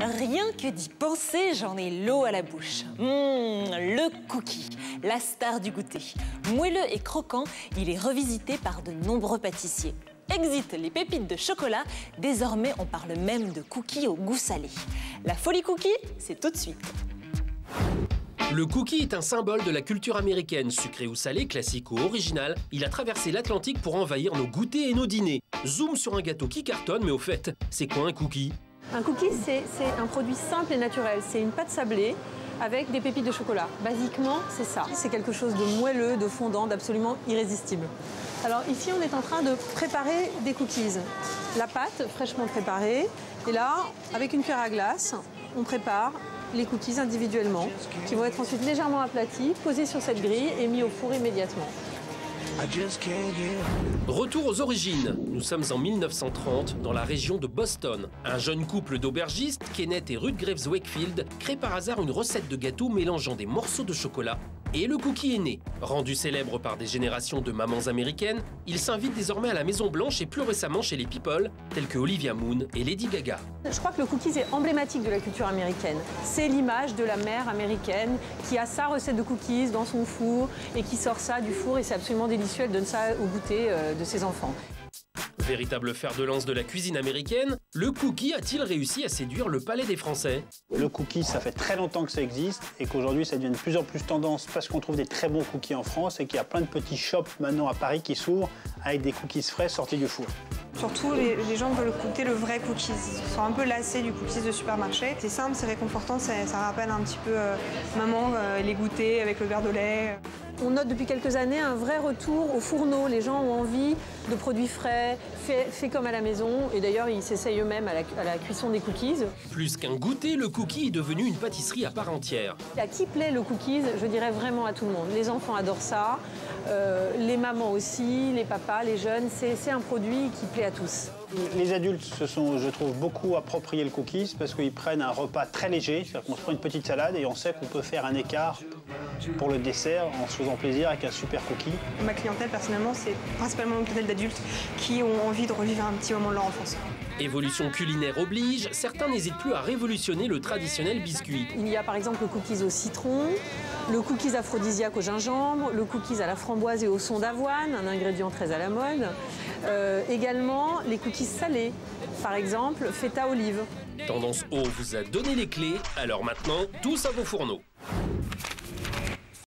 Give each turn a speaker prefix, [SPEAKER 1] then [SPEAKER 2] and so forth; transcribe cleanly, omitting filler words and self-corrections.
[SPEAKER 1] Rien que d'y penser, j'en ai l'eau à la bouche. Le cookie, la star du goûter. Moelleux et croquant, il est revisité par de nombreux pâtissiers. Exit les pépites de chocolat, désormais on parle même de cookies au goût salé. La folie cookie, c'est tout de suite.
[SPEAKER 2] Le cookie est un symbole de la culture américaine, sucré ou salé, classique ou original. Il a traversé l'Atlantique pour envahir nos goûters et nos dîners. Zoom sur un gâteau qui cartonne, mais au fait, c'est quoi un cookie?
[SPEAKER 3] Un cookie, c'est un produit simple et naturel. C'est une pâte sablée avec des pépites de chocolat. Basiquement, c'est ça. C'est quelque chose de moelleux, de fondant, d'absolument irrésistible. Alors ici, on est en train de préparer des cookies. La pâte fraîchement préparée. Et là, avec une cuillère à glace, on prépare les cookies individuellement, qui vont être ensuite légèrement aplatis, posés sur cette grille et mis au four immédiatement.
[SPEAKER 2] Retour aux origines. Nous sommes en 1930 dans la région de Boston. Un jeune couple d'aubergistes, Kenneth et Ruth Graves Wakefield, crée par hasard une recette de gâteau mélangeant des morceaux de chocolat. Et le cookie est né. Rendu célèbre par des générations de mamans américaines, il s'invite désormais à la Maison Blanche et plus récemment chez les people, tels que Olivia Munn et Lady Gaga.
[SPEAKER 3] Je crois que le cookie est emblématique de la culture américaine. C'est l'image de la mère américaine qui a sa recette de cookies dans son four et qui sort ça du four et c'est absolument délicieux, elle donne ça au goûter de ses enfants.
[SPEAKER 2] Véritable fer de lance de la cuisine américaine, le cookie a-t-il réussi à séduire le palais des Français?
[SPEAKER 4] Le cookie, ça fait très longtemps que ça existe et qu'aujourd'hui, ça devient de plus en plus tendance parce qu'on trouve des très bons cookies en France et qu'il y a plein de petits shops maintenant à Paris qui s'ouvrent avec des cookies frais sortis du four.
[SPEAKER 5] Surtout, les gens veulent goûter le vrai cookies. Ils sont un peu lassés du cookies de supermarché. C'est simple, c'est réconfortant, ça rappelle un petit peu maman, les goûters avec le verre de lait.
[SPEAKER 3] On note depuis quelques années un vrai retour au fourneau. Les gens ont envie de produits frais, faits comme à la maison. Et d'ailleurs, ils s'essayent eux-mêmes à la cuisson des cookies.
[SPEAKER 2] Plus qu'un goûter, le cookie est devenu une pâtisserie à part entière.
[SPEAKER 3] À qui plaît le cookies, je dirais vraiment à tout le monde. Les enfants adorent ça, les mamans aussi, les papas, les jeunes. C'est un produit qui plaît à tous.
[SPEAKER 4] Les adultes se sont, je trouve, beaucoup approprié le cookies parce qu'ils prennent un repas très léger. C'est-à-dire qu'on se prend une petite salade et on sait qu'on peut faire un écart pour le dessert en se faisant plaisir avec un super cookie.
[SPEAKER 5] Ma clientèle, personnellement, c'est principalement une clientèle d'adultes qui ont envie de revivre un petit moment de leur enfance.
[SPEAKER 2] Évolution culinaire oblige, certains n'hésitent plus à révolutionner le traditionnel biscuit.
[SPEAKER 3] Il y a par exemple le cookies au citron, le cookies aphrodisiaque au gingembre, le cookies à la framboise et au son d'avoine, un ingrédient très à la mode. Également les cookies salés, par exemple feta olive.
[SPEAKER 2] Tendance haut vous a donné les clés, alors maintenant, tous à vos fourneaux.